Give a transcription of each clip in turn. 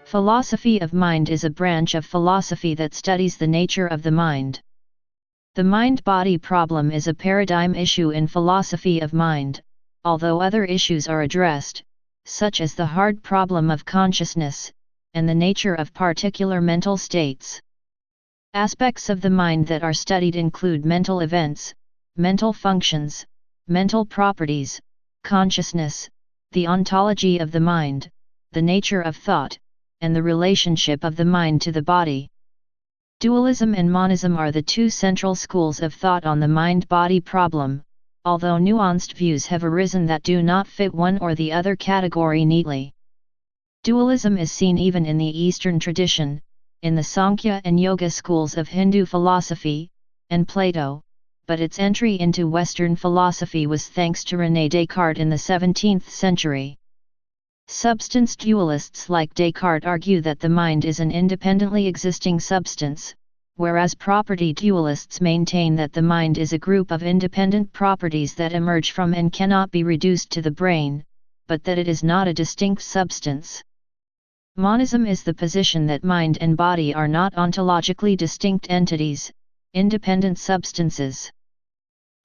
Philosophy of mind is a branch of philosophy that studies the nature of the mind. The mind-body problem is a paradigm issue in philosophy of mind, although other issues are addressed, such as the hard problem of consciousness, and the nature of particular mental states. Aspects of the mind that are studied include mental events, mental functions, mental properties, consciousness, the ontology of the mind, the nature of thought, and the relationship of the mind to the body. Dualism and monism are the two central schools of thought on the mind-body problem, although nuanced views have arisen that do not fit one or the other category neatly. Dualism is seen even in the Eastern tradition, in the Sankhya and Yoga schools of Hindu philosophy, and Plato, but its entry into Western philosophy was thanks to René Descartes in the 17th century. Substance dualists like Descartes argue that the mind is an independently existing substance, whereas property dualists maintain that the mind is a group of independent properties that emerge from and cannot be reduced to the brain, but that it is not a distinct substance. Monism is the position that mind and body are not ontologically distinct entities, independent substances.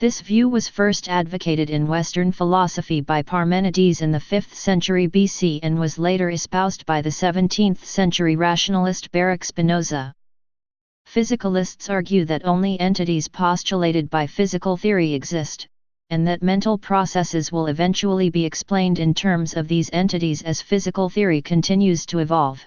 This view was first advocated in Western philosophy by Parmenides in the 5th century BC and was later espoused by the 17th century rationalist Baruch Spinoza. Physicalists argue that only entities postulated by physical theory exist, and that mental processes will eventually be explained in terms of these entities as physical theory continues to evolve.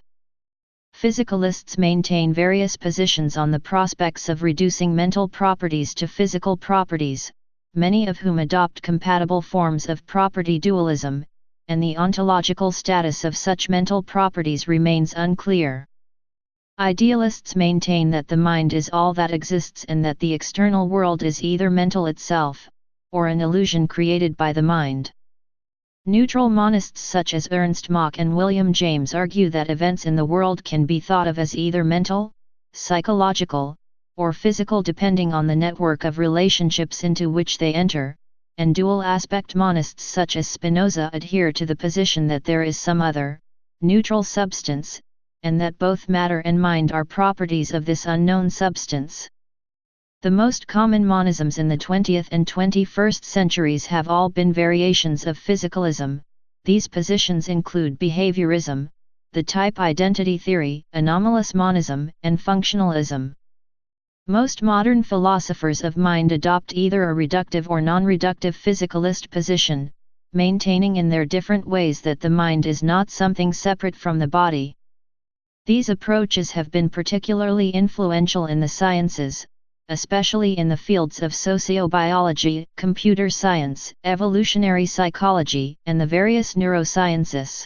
Physicalists maintain various positions on the prospects of reducing mental properties to physical properties, many of whom adopt compatible forms of property dualism, and the ontological status of such mental properties remains unclear. Idealists maintain that the mind is all that exists and that the external world is either mental itself, or an illusion created by the mind. Neutral monists such as Ernst Mach and William James argue that events in the world can be thought of as either mental, psychological, or physical depending on the network of relationships into which they enter, and dual-aspect monists such as Spinoza adhere to the position that there is some other, neutral substance, and that both matter and mind are properties of this unknown substance. The most common monisms in the 20th and 21st centuries have all been variations of physicalism. These positions include behaviorism, the type identity theory, anomalous monism, and functionalism. Most modern philosophers of mind adopt either a reductive or non-reductive physicalist position, maintaining in their different ways that the mind is not something separate from the body. These approaches have been particularly influential in the sciences, especially in the fields of sociobiology, computer science, evolutionary psychology, and the various neurosciences.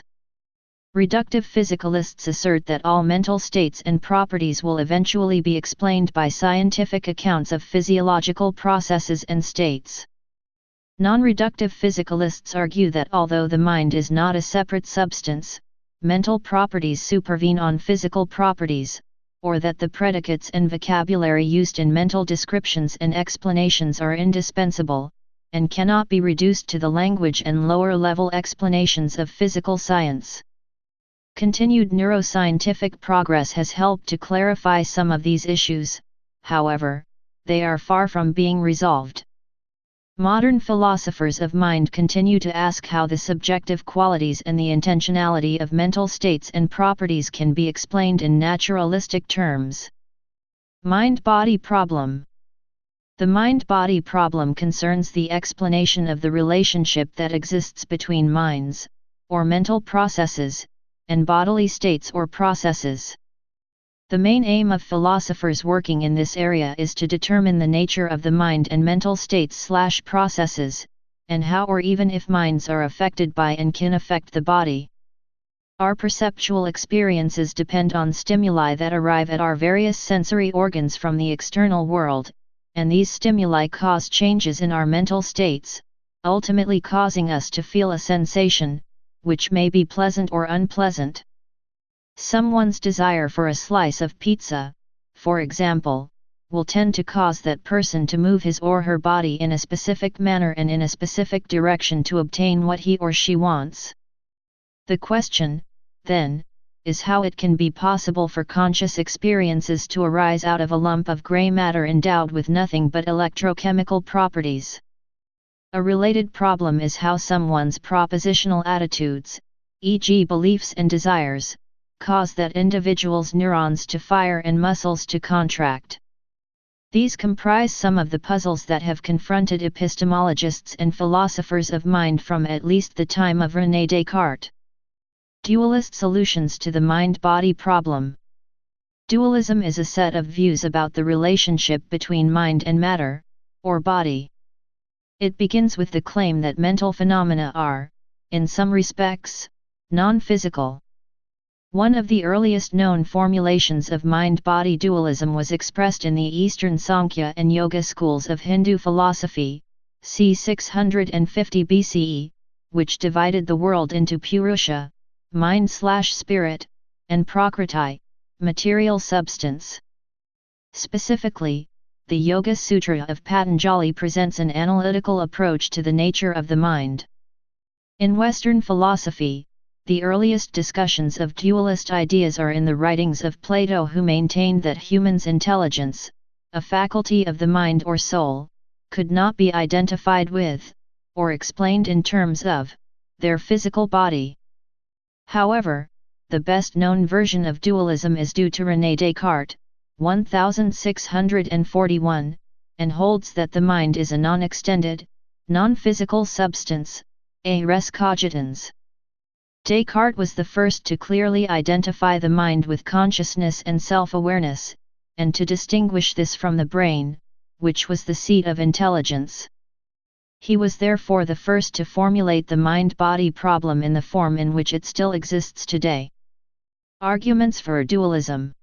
Reductive physicalists assert that all mental states and properties will eventually be explained by scientific accounts of physiological processes and states. Non-reductive physicalists argue that although the mind is not a separate substance, mental properties supervene on physical properties, or that the predicates and vocabulary used in mental descriptions and explanations are indispensable, and cannot be reduced to the language and lower-level explanations of physical science. Continued neuroscientific progress has helped to clarify some of these issues, however, they are far from being resolved. Modern philosophers of mind continue to ask how the subjective qualities and the intentionality of mental states and properties can be explained in naturalistic terms. Mind-body problem. The mind-body problem concerns the explanation of the relationship that exists between minds, or mental processes, and bodily states or processes. The main aim of philosophers working in this area is to determine the nature of the mind and mental states/processes, and how or even if minds are affected by and can affect the body. Our perceptual experiences depend on stimuli that arrive at our various sensory organs from the external world, and these stimuli cause changes in our mental states, ultimately causing us to feel a sensation, which may be pleasant or unpleasant. Someone's desire for a slice of pizza, for example, will tend to cause that person to move his or her body in a specific manner and in a specific direction to obtain what he or she wants. The question, then, is how it can be possible for conscious experiences to arise out of a lump of gray matter endowed with nothing but electrochemical properties. A related problem is how someone's propositional attitudes, e.g. beliefs and desires, cause that individual's neurons to fire and muscles to contract. These comprise some of the puzzles that have confronted epistemologists and philosophers of mind from at least the time of René Descartes. Dualist solutions to the mind-body problem. Dualism is a set of views about the relationship between mind and matter, or body. It begins with the claim that mental phenomena are, in some respects, non-physical. One of the earliest known formulations of mind-body dualism was expressed in the Eastern Sankhya and Yoga schools of Hindu philosophy, c. 650 BCE, which divided the world into Purusha, mind/spirit, and Prakriti, material substance. Specifically, the Yoga Sutra of Patanjali presents an analytical approach to the nature of the mind. In Western philosophy, the earliest discussions of dualist ideas are in the writings of Plato, who maintained that humans' intelligence, a faculty of the mind or soul, could not be identified with, or explained in terms of, their physical body. However, the best-known version of dualism is due to René Descartes, 1641, and holds that the mind is a non-extended, non-physical substance, a res cogitans. Descartes was the first to clearly identify the mind with consciousness and self-awareness, and to distinguish this from the brain, which was the seat of intelligence. He was therefore the first to formulate the mind-body problem in the form in which it still exists today. Arguments for dualism.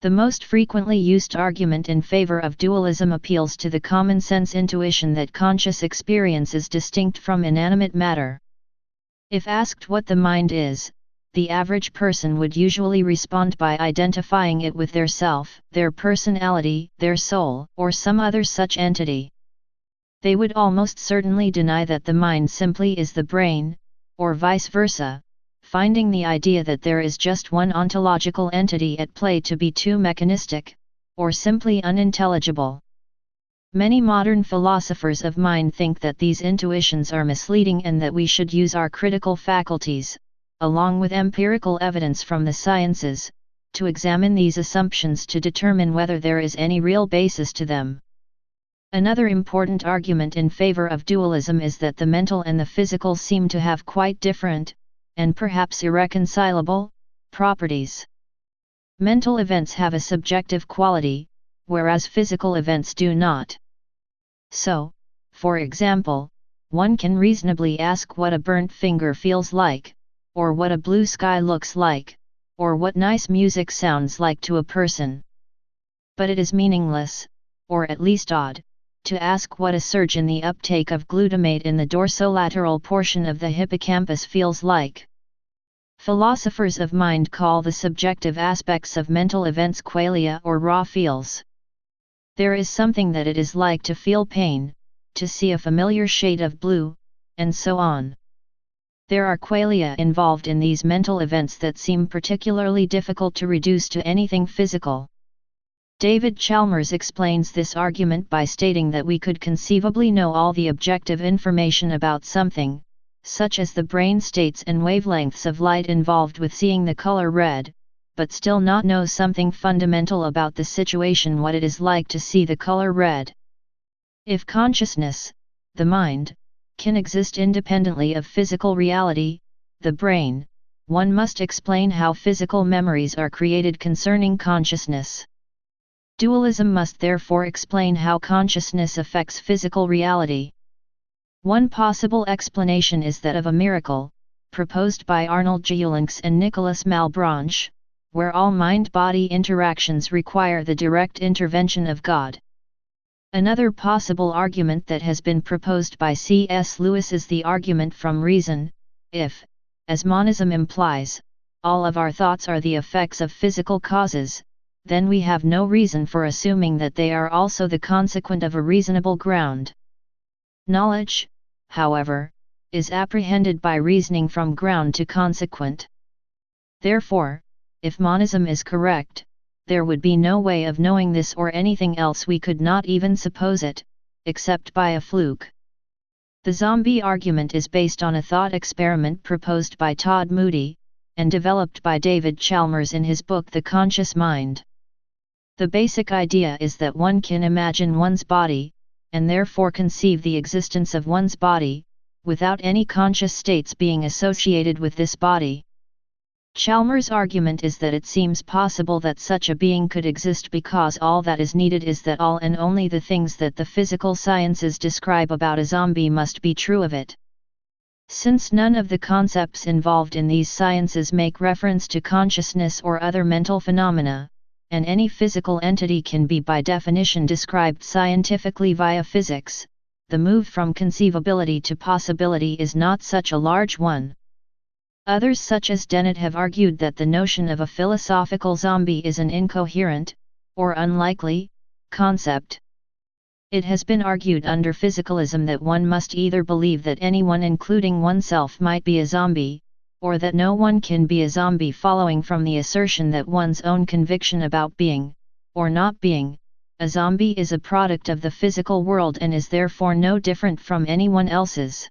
The most frequently used argument in favor of dualism appeals to the common-sense intuition that conscious experience is distinct from inanimate matter. If asked what the mind is, the average person would usually respond by identifying it with their self, their personality, their soul, or some other such entity. They would almost certainly deny that the mind simply is the brain, or vice versa, finding the idea that there is just one ontological entity at play to be too mechanistic, or simply unintelligible. Many modern philosophers of mind think that these intuitions are misleading and that we should use our critical faculties, along with empirical evidence from the sciences, to examine these assumptions to determine whether there is any real basis to them. Another important argument in favor of dualism is that the mental and the physical seem to have quite different, and perhaps irreconcilable, properties. Mental events have a subjective quality, whereas physical events do not. So, for example, one can reasonably ask what a burnt finger feels like, or what a blue sky looks like, or what nice music sounds like to a person. But it is meaningless, or at least odd, to ask what a surge in the uptake of glutamate in the dorsolateral portion of the hippocampus feels like. Philosophers of mind call the subjective aspects of mental events qualia or raw feels. There is something that it is like to feel pain, to see a familiar shade of blue, and so on. There are qualia involved in these mental events that seem particularly difficult to reduce to anything physical. David Chalmers explains this argument by stating that we could conceivably know all the objective information about something, such as the brain states and wavelengths of light involved with seeing the color red, but still not know something fundamental about the situation, what it is like to see the color red. If consciousness, the mind, can exist independently of physical reality, the brain, one must explain how physical memories are created concerning consciousness. Dualism must therefore explain how consciousness affects physical reality. One possible explanation is that of a miracle, proposed by Arnold Geulincx and Nicolas Malebranche, where all mind-body interactions require the direct intervention of God. Another possible argument that has been proposed by C.S. Lewis is the argument from reason. If, as monism implies, all of our thoughts are the effects of physical causes, then we have no reason for assuming that they are also the consequent of a reasonable ground. Knowledge, however, is apprehended by reasoning from ground to consequent. Therefore, if monism is correct, there would be no way of knowing this or anything else. We could not even suppose it, except by a fluke. The zombie argument is based on a thought experiment proposed by Todd Moody, and developed by David Chalmers in his book The Conscious Mind. The basic idea is that one can imagine one's body, and therefore conceive the existence of one's body, without any conscious states being associated with this body. Chalmers' argument is that it seems possible that such a being could exist because all that is needed is that all and only the things that the physical sciences describe about a zombie must be true of it. Since none of the concepts involved in these sciences make reference to consciousness or other mental phenomena, and any physical entity can be by definition described scientifically via physics, the move from conceivability to possibility is not such a large one. Others such as Dennett have argued that the notion of a philosophical zombie is an incoherent, or unlikely, concept. It has been argued under physicalism that one must either believe that anyone including oneself might be a zombie, or that no one can be a zombie following from the assertion that one's own conviction about being, or not being, a zombie is a product of the physical world and is therefore no different from anyone else's.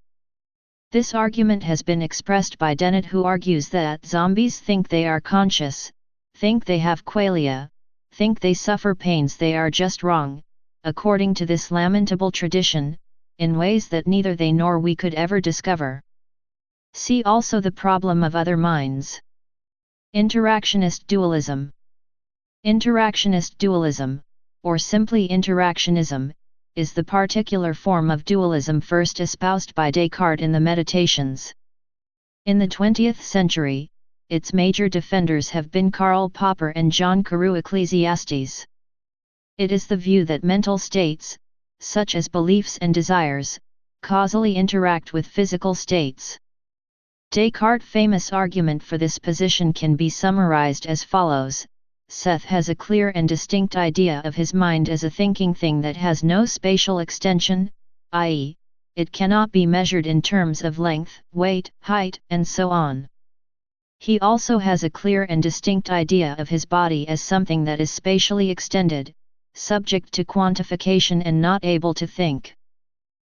This argument has been expressed by Dennett, who argues that zombies think they are conscious, think they have qualia, think they suffer pains. They are just wrong, according to this lamentable tradition, in ways that neither they nor we could ever discover. See also the problem of other minds. Interactionist dualism. Interactionist dualism, or simply interactionism, is the particular form of dualism first espoused by Descartes in the Meditations. In the 20th century, its major defenders have been Karl Popper and John Carew Ecclesiastes. It is the view that mental states, such as beliefs and desires, causally interact with physical states. Descartes' famous argument for this position can be summarized as follows: Seth has a clear and distinct idea of his mind as a thinking thing that has no spatial extension, i.e., it cannot be measured in terms of length, weight, height, and so on. He also has a clear and distinct idea of his body as something that is spatially extended, subject to quantification and not able to think.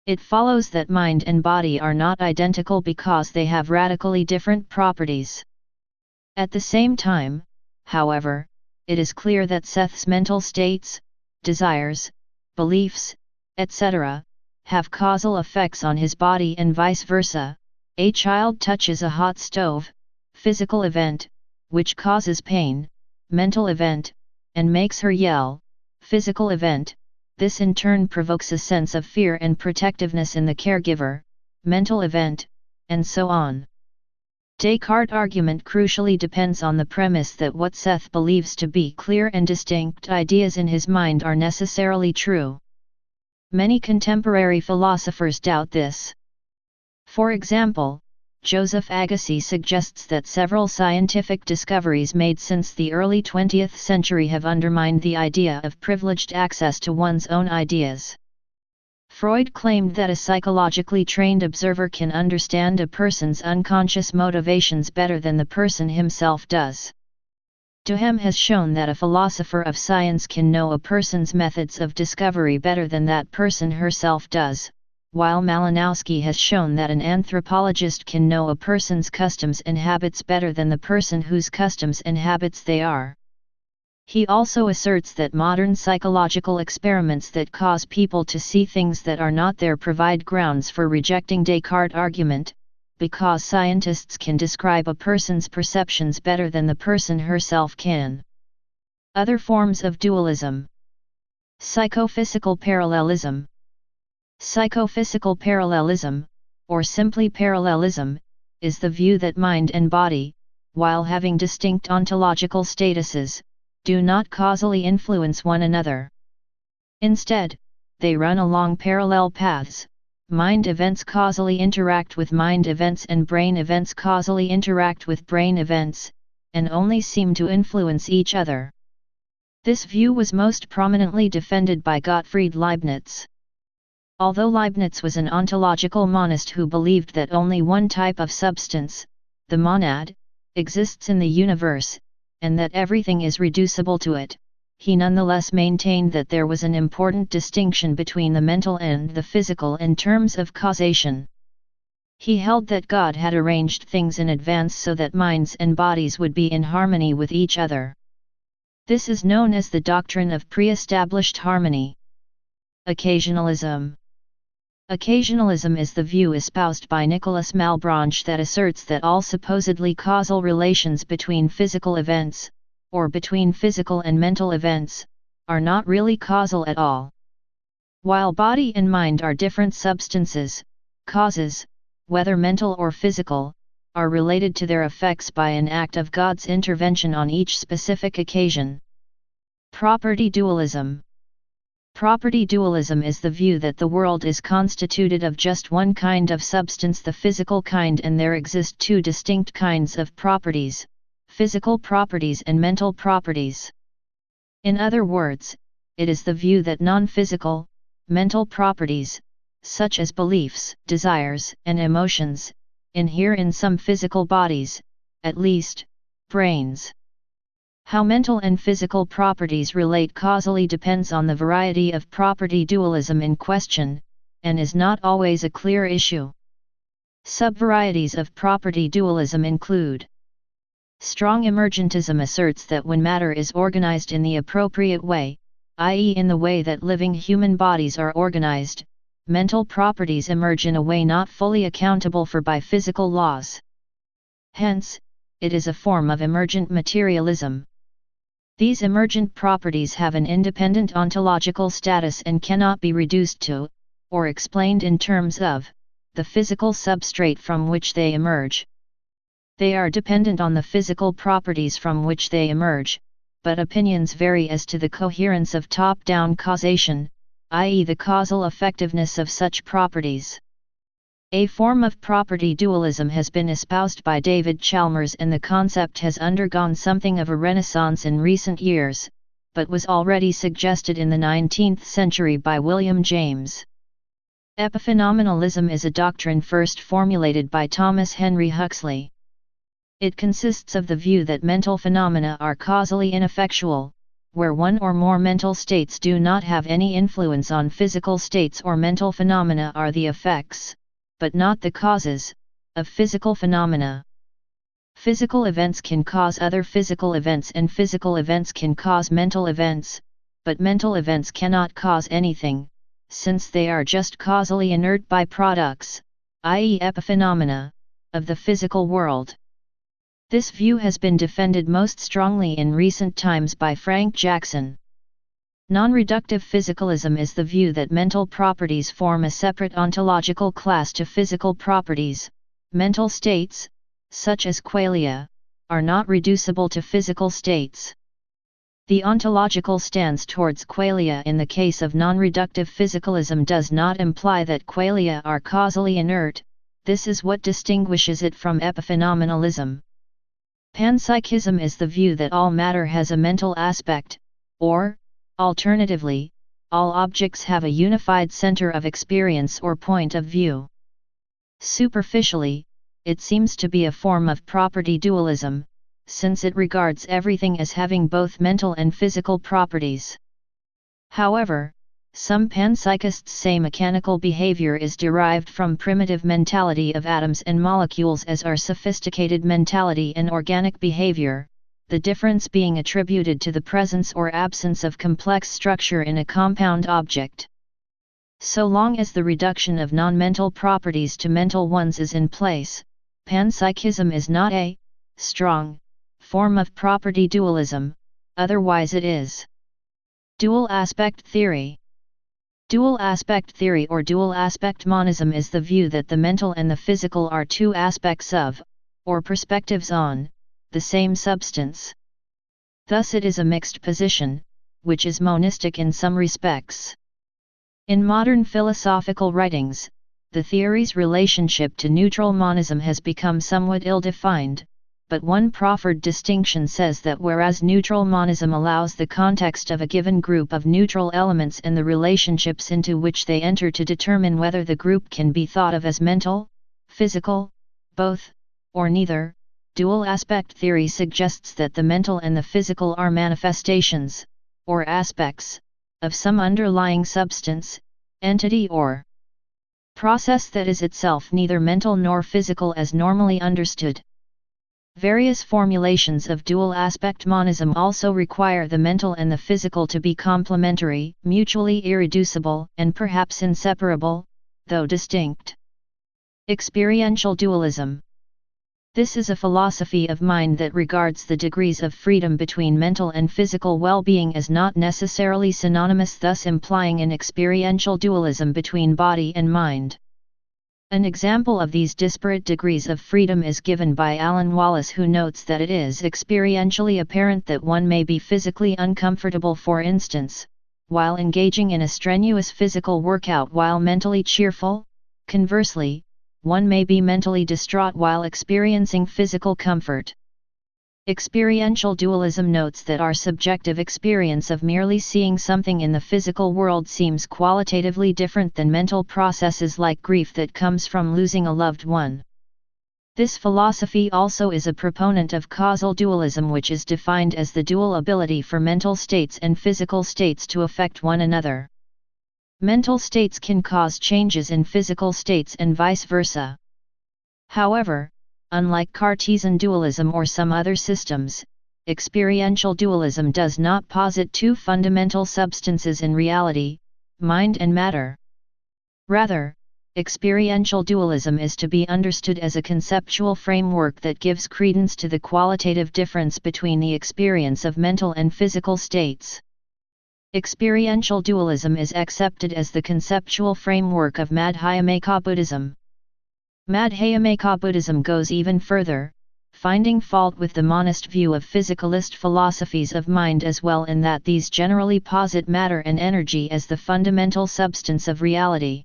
It follows that mind and body are not identical because they have radically different properties. At the same time, however, it is clear that Seth's mental states, desires, beliefs, etc., have causal effects on his body and vice versa. A child touches a hot stove, physical event, which causes pain, mental event, and makes her yell, physical event. This in turn provokes a sense of fear and protectiveness in the caregiver, mental event, and so on. Descartes' argument crucially depends on the premise that what Seth believes to be clear and distinct ideas in his mind are necessarily true. Many contemporary philosophers doubt this. For example, Joseph Agassiz suggests that several scientific discoveries made since the early 20th century have undermined the idea of privileged access to one's own ideas. Freud claimed that a psychologically trained observer can understand a person's unconscious motivations better than the person himself does. Duhem has shown that a philosopher of science can know a person's methods of discovery better than that person herself does, while Malinowski has shown that an anthropologist can know a person's customs and habits better than the person whose customs and habits they are. He also asserts that modern psychological experiments that cause people to see things that are not there provide grounds for rejecting Descartes' argument, because scientists can describe a person's perceptions better than the person herself can. Other forms of dualism. Psychophysical parallelism. Psychophysical parallelism, or simply parallelism, is the view that mind and body, while having distinct ontological statuses, do not causally influence one another. Instead, they run along parallel paths. Mind events causally interact with mind events and brain events causally interact with brain events, and only seem to influence each other. This view was most prominently defended by Gottfried Leibniz. Although Leibniz was an ontological monist who believed that only one type of substance, the monad, exists in the universe, and that everything is reducible to it, he nonetheless maintained that there was an important distinction between the mental and the physical in terms of causation. He held that God had arranged things in advance so that minds and bodies would be in harmony with each other. This is known as the doctrine of pre-established harmony. Occasionalism. Occasionalism is the view espoused by Nicolas Malebranche that asserts that all supposedly causal relations between physical events, or between physical and mental events, are not really causal at all. While body and mind are different substances, causes, whether mental or physical, are related to their effects by an act of God's intervention on each specific occasion. Property dualism. Property dualism is the view that the world is constituted of just one kind of substance, the physical kind, and there exist two distinct kinds of properties, physical properties and mental properties. In other words, it is the view that non-physical, mental properties, such as beliefs, desires, and emotions, inhere in some physical bodies, at least, brains. How mental and physical properties relate causally depends on the variety of property dualism in question, and is not always a clear issue. Subvarieties of property dualism include: strong emergentism asserts that when matter is organized in the appropriate way, i.e. in the way that living human bodies are organized, mental properties emerge in a way not fully accountable for by physical laws. Hence, it is a form of emergent materialism. These emergent properties have an independent ontological status and cannot be reduced to, or explained in terms of, the physical substrate from which they emerge. They are dependent on the physical properties from which they emerge, but opinions vary as to the coherence of top-down causation, i.e. the causal effectiveness of such properties. A form of property dualism has been espoused by David Chalmers, and the concept has undergone something of a renaissance in recent years, but was already suggested in the 19th century by William James. Epiphenomenalism is a doctrine first formulated by Thomas Henry Huxley. It consists of the view that mental phenomena are causally ineffectual, where one or more mental states do not have any influence on physical states, or mental phenomena are the effects, but not the causes, of physical phenomena. Physical events can cause other physical events, and physical events can cause mental events, but mental events cannot cause anything, since they are just causally inert byproducts, i.e. epiphenomena, of the physical world. This view has been defended most strongly in recent times by Frank Jackson. Non-reductive physicalism is the view that mental properties form a separate ontological class to physical properties. Mental states, such as qualia, are not reducible to physical states. The ontological stance towards qualia in the case of non-reductive physicalism does not imply that qualia are causally inert. This is what distinguishes it from epiphenomenalism. Panpsychism is the view that all matter has a mental aspect, or, alternatively, all objects have a unified center of experience or point of view. Superficially, it seems to be a form of property dualism, since it regards everything as having both mental and physical properties. However, some panpsychists say mechanical behavior is derived from primitive mentality of atoms and molecules, as are sophisticated mentality and organic behavior, the difference being attributed to the presence or absence of complex structure in a compound object. So long as the reduction of non-mental properties to mental ones is in place, panpsychism is not a strong form of property dualism, otherwise it is. Dual aspect theory. Dual aspect theory or dual aspect monism is the view that the mental and the physical are two aspects of, or perspectives on, the same substance. Thus it is a mixed position, which is monistic in some respects. In modern philosophical writings, the theory's relationship to neutral monism has become somewhat ill-defined, but one proffered distinction says that whereas neutral monism allows the context of a given group of neutral elements and the relationships into which they enter to determine whether the group can be thought of as mental, physical, both, or neither, Dual aspect theory suggests that the mental and the physical are manifestations, or aspects, of some underlying substance, entity or process that is itself neither mental nor physical as normally understood. Various formulations of dual aspect monism also require the mental and the physical to be complementary, mutually irreducible, and perhaps inseparable, though distinct. Experiential dualism. This is a philosophy of mind that regards the degrees of freedom between mental and physical well-being as not necessarily synonymous, thus implying an experiential dualism between body and mind. An example of these disparate degrees of freedom is given by Alan Wallace, who notes that it is experientially apparent that one may be physically uncomfortable, for instance, while engaging in a strenuous physical workout while mentally cheerful. Conversely, one may be mentally distraught while experiencing physical comfort. Experiential dualism notes that our subjective experience of merely seeing something in the physical world seems qualitatively different than mental processes like grief that comes from losing a loved one. This philosophy also is a proponent of causal dualism, which is defined as the dual ability for mental states and physical states to affect one another. Mental states can cause changes in physical states and vice versa. However, unlike Cartesian dualism or some other systems, experiential dualism does not posit two fundamental substances in reality, mind and matter. Rather, experiential dualism is to be understood as a conceptual framework that gives credence to the qualitative difference between the experience of mental and physical states. Experiential dualism is accepted as the conceptual framework of Madhyamaka Buddhism. Madhyamaka Buddhism goes even further, finding fault with the monist view of physicalist philosophies of mind as well, in that these generally posit matter and energy as the fundamental substance of reality.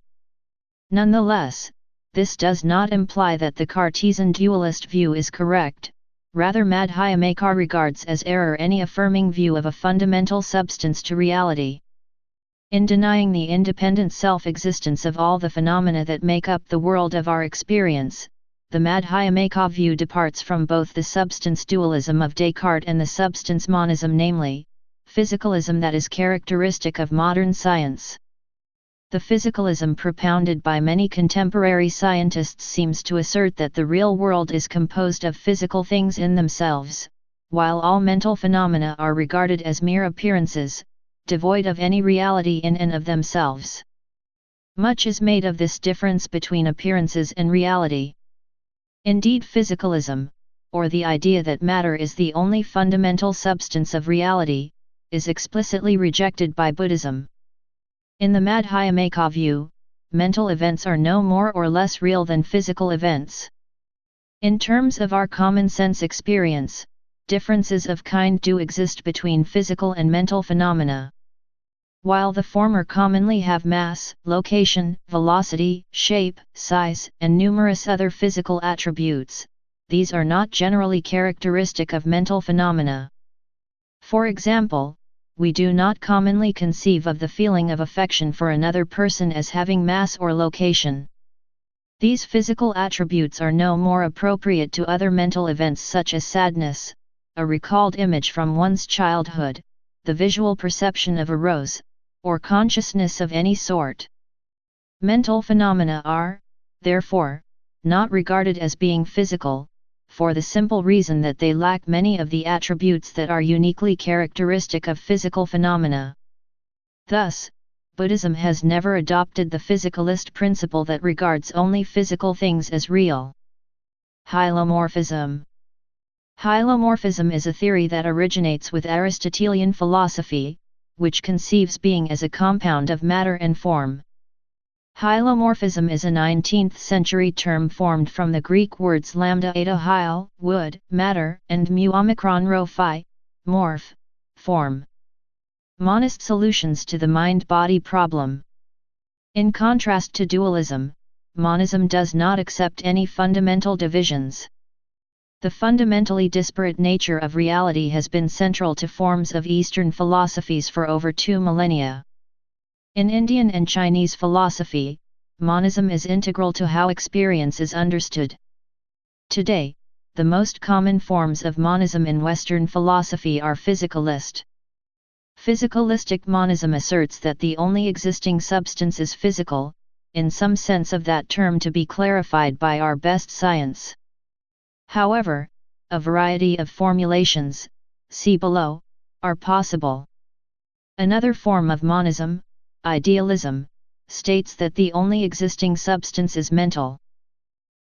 Nonetheless, this does not imply that the Cartesian dualist view is correct. Rather, Madhyamaka regards as error any affirming view of a fundamental substance to reality. In denying the independent self-existence of all the phenomena that make up the world of our experience, the Madhyamaka view departs from both the substance dualism of Descartes and the substance monism, namely, physicalism, that is characteristic of modern science. The physicalism propounded by many contemporary scientists seems to assert that the real world is composed of physical things in themselves, while all mental phenomena are regarded as mere appearances, devoid of any reality in and of themselves. Much is made of this difference between appearances and reality. Indeed, physicalism, or the idea that matter is the only fundamental substance of reality, is explicitly rejected by Buddhism. In the Madhyamaka view, mental events are no more or less real than physical events. In terms of our common sense experience, differences of kind do exist between physical and mental phenomena. While the former commonly have mass, location, velocity, shape, size, and numerous other physical attributes, these are not generally characteristic of mental phenomena. For example, we do not commonly conceive of the feeling of affection for another person as having mass or location. These physical attributes are no more appropriate to other mental events such as sadness, a recalled image from one's childhood, the visual perception of a rose, or consciousness of any sort. Mental phenomena are, therefore, not regarded as being physical, for the simple reason that they lack many of the attributes that are uniquely characteristic of physical phenomena. Thus, Buddhism has never adopted the physicalist principle that regards only physical things as real. Hylomorphism. Hylomorphism is a theory that originates with Aristotelian philosophy, which conceives being as a compound of matter and form. Hylomorphism is a 19th-century term formed from the Greek words lambda eta hyl, wood, matter, and mu omicron rho phi, morph, form. Monist solutions to the mind-body problem. In contrast to dualism, monism does not accept any fundamental divisions. The fundamentally disparate nature of reality has been central to forms of Eastern philosophies for over 2 millennia. In Indian and Chinese philosophy, monism is integral to how experience is understood. Today, the most common forms of monism in Western philosophy are physicalist. Physicalistic monism asserts that the only existing substance is physical, in some sense of that term to be clarified by our best science. However, a variety of formulations, see below, are possible. Another form of monism, idealism, states that the only existing substance is mental.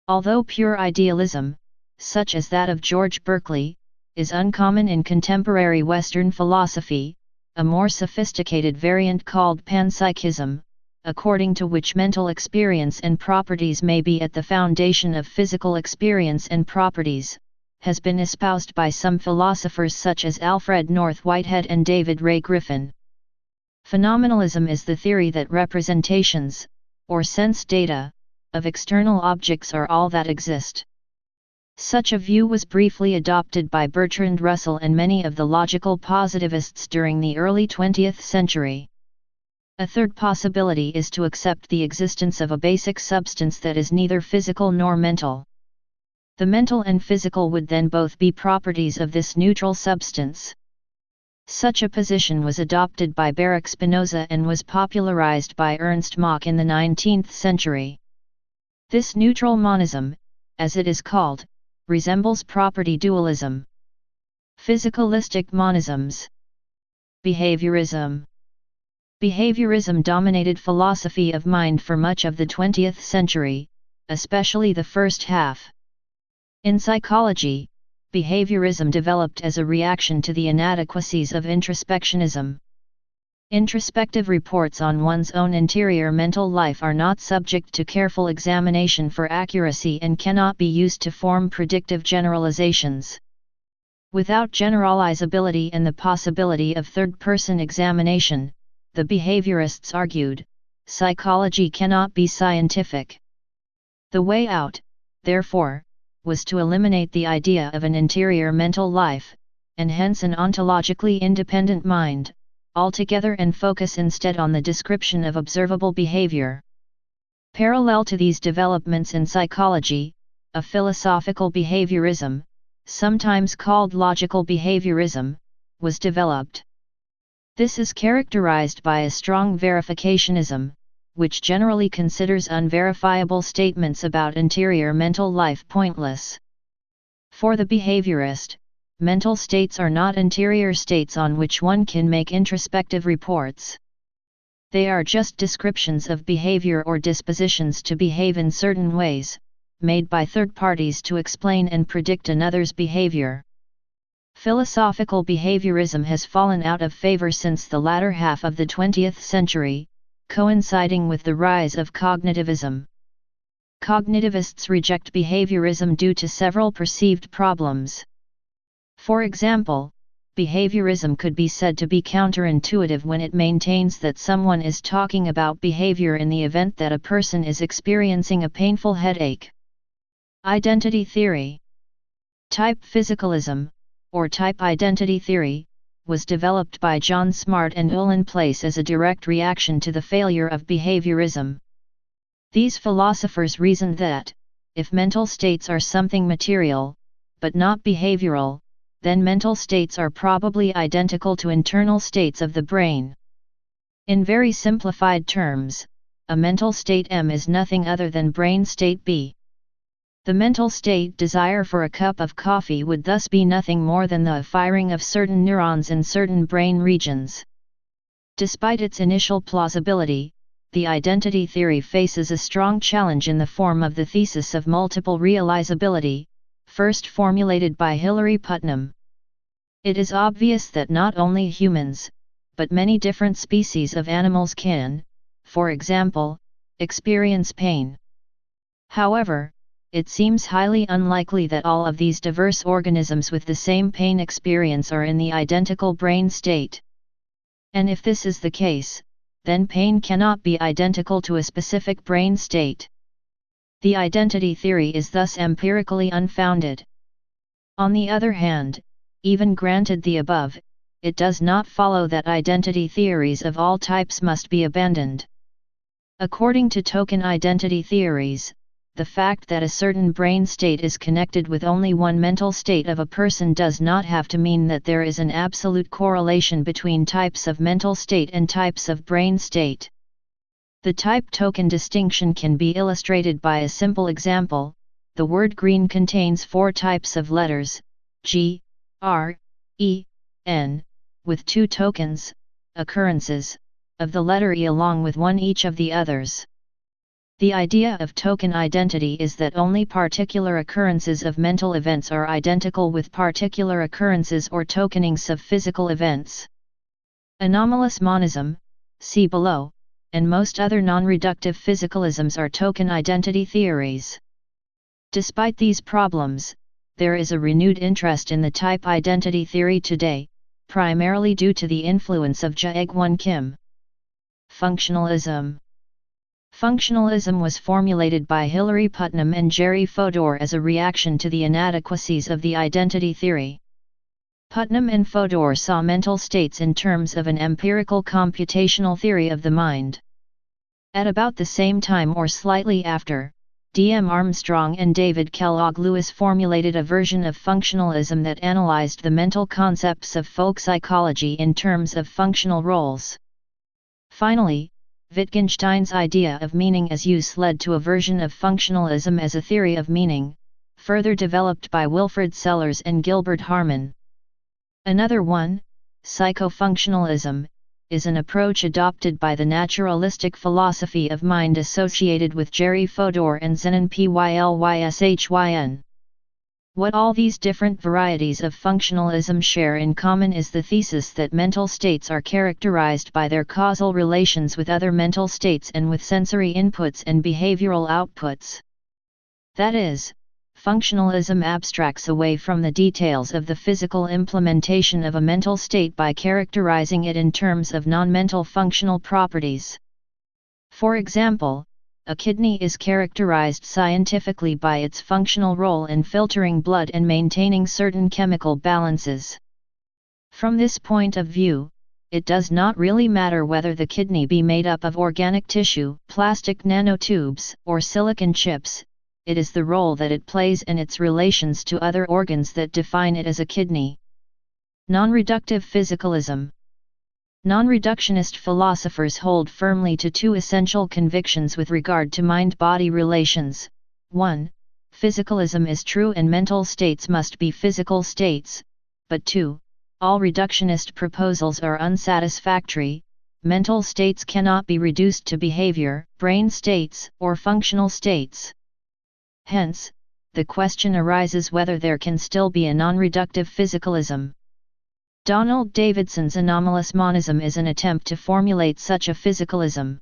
Although pure idealism, such as that of George Berkeley, is uncommon in contemporary Western philosophy, a more sophisticated variant called panpsychism, according to which mental experience and properties may be at the foundation of physical experience and properties, has been espoused by some philosophers such as Alfred North Whitehead and David Ray Griffin. Phenomenalism is the theory that representations, or sense data, of external objects are all that exist. Such a view was briefly adopted by Bertrand Russell and many of the logical positivists during the early 20th century. A third possibility is to accept the existence of a basic substance that is neither physical nor mental. The mental and physical would then both be properties of this neutral substance. Such a position was adopted by Baruch Spinoza and was popularized by Ernst Mach in the 19th century. This neutral monism, as it is called, resembles property dualism. Physicalistic monisms. Behaviorism. Behaviorism dominated philosophy of mind for much of the 20th century, especially the first half. In psychology, behaviorism developed as a reaction to the inadequacies of introspectionism. Introspective reports on one's own interior mental life are not subject to careful examination for accuracy and cannot be used to form predictive generalizations. Without generalizability and the possibility of third-person examination, the behaviorists argued, psychology cannot be scientific. The way out, therefore, was to eliminate the idea of an interior mental life, and hence an ontologically independent mind, altogether and focus instead on the description of observable behavior. Parallel to these developments in psychology, a philosophical behaviorism, sometimes called logical behaviorism, was developed. This is characterized by a strong verificationism, which generally considers unverifiable statements about interior mental life pointless. For the behaviorist, mental states are not interior states on which one can make introspective reports. They are just descriptions of behavior or dispositions to behave in certain ways, made by third parties to explain and predict another's behavior. Philosophical behaviorism has fallen out of favor since the latter half of the 20th century, coinciding with the rise of cognitivism. Cognitivists reject behaviorism due to several perceived problems. For example, behaviorism could be said to be counterintuitive when it maintains that someone is talking about behavior in the event that a person is experiencing a painful headache. Identity theory. Type physicalism, or type identity theory, was developed by John Smart and Ullin Place as a direct reaction to the failure of behaviorism. These philosophers reasoned that, if mental states are something material, but not behavioral, then mental states are probably identical to internal states of the brain. In very simplified terms, a mental state M is nothing other than brain state B. The mental state desire for a cup of coffee would thus be nothing more than the firing of certain neurons in certain brain regions. Despite its initial plausibility, the identity theory faces a strong challenge in the form of the thesis of multiple realizability, first formulated by Hilary Putnam. It is obvious that not only humans, but many different species of animals can, for example, experience pain. However, it seems highly unlikely that all of these diverse organisms with the same pain experience are in the identical brain state. And if this is the case, then pain cannot be identical to a specific brain state. The identity theory is thus empirically unfounded. On the other hand, even granted the above, it does not follow that identity theories of all types must be abandoned. According to token identity theories, the fact that a certain brain state is connected with only one mental state of a person does not have to mean that there is an absolute correlation between types of mental state and types of brain state. The type-token distinction can be illustrated by a simple example. The word green contains 4 types of letters, G, R, E, N, with 2 tokens, occurrences, of the letter E along with one each of the others. The idea of token identity is that only particular occurrences of mental events are identical with particular occurrences or tokenings of physical events. Anomalous monism, see below, and most other non-reductive physicalisms are token identity theories. Despite these problems, there is a renewed interest in the type identity theory today, primarily due to the influence of Jae-Won Kim. Functionalism. Functionalism was formulated by Hilary Putnam and Jerry Fodor as a reaction to the inadequacies of the identity theory. Putnam and Fodor saw mental states in terms of an empirical computational theory of the mind. At about the same time or slightly after, D.M. Armstrong and David Kellogg Lewis formulated a version of functionalism that analyzed the mental concepts of folk psychology in terms of functional roles. Finally, Wittgenstein's idea of meaning as use led to a version of functionalism as a theory of meaning, further developed by Wilfrid Sellars and Gilbert Harman. Another one, psychofunctionalism, is an approach adopted by the naturalistic philosophy of mind associated with Jerry Fodor and Zenon PlylysHyn. What all these different varieties of functionalism share in common is the thesis that mental states are characterized by their causal relations with other mental states and with sensory inputs and behavioral outputs. That is, functionalism abstracts away from the details of the physical implementation of a mental state by characterizing it in terms of non-mental functional properties. For example, a kidney is characterized scientifically by its functional role in filtering blood and maintaining certain chemical balances. From this point of view, it does not really matter whether the kidney be made up of organic tissue, plastic nanotubes, or silicon chips. It is the role that it plays and its relations to other organs that define it as a kidney. Non-reductive physicalism. Non-reductionist philosophers hold firmly to 2 essential convictions with regard to mind-body relations. 1. Physicalism is true and mental states must be physical states, but 2. All reductionist proposals are unsatisfactory. Mental states cannot be reduced to behavior, brain states, or functional states. Hence, the question arises whether there can still be a non-reductive physicalism. Donald Davidson's Anomalous Monism is an attempt to formulate such a physicalism.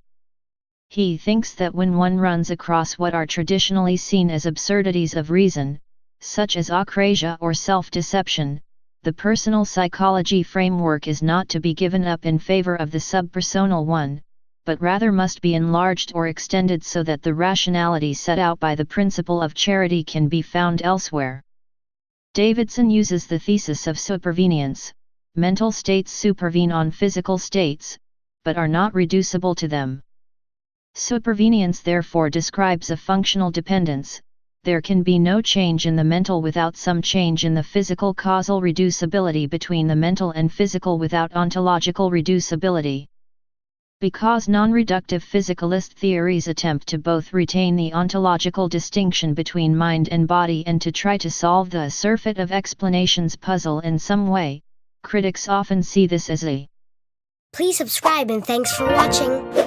He thinks that when one runs across what are traditionally seen as absurdities of reason, such as akrasia or self-deception, the personal psychology framework is not to be given up in favor of the subpersonal one, but rather must be enlarged or extended so that the rationality set out by the principle of charity can be found elsewhere. Davidson uses the thesis of supervenience. Mental states supervene on physical states, but are not reducible to them. Supervenience therefore describes a functional dependence. There can be no change in the mental without some change in the physical, causal reducibility between the mental and physical without ontological reducibility. Because non-reductive physicalist theories attempt to both retain the ontological distinction between mind and body and to try to solve the surfeit of explanations puzzle in some way, critics often see this as a. Please subscribe and thanks for watching.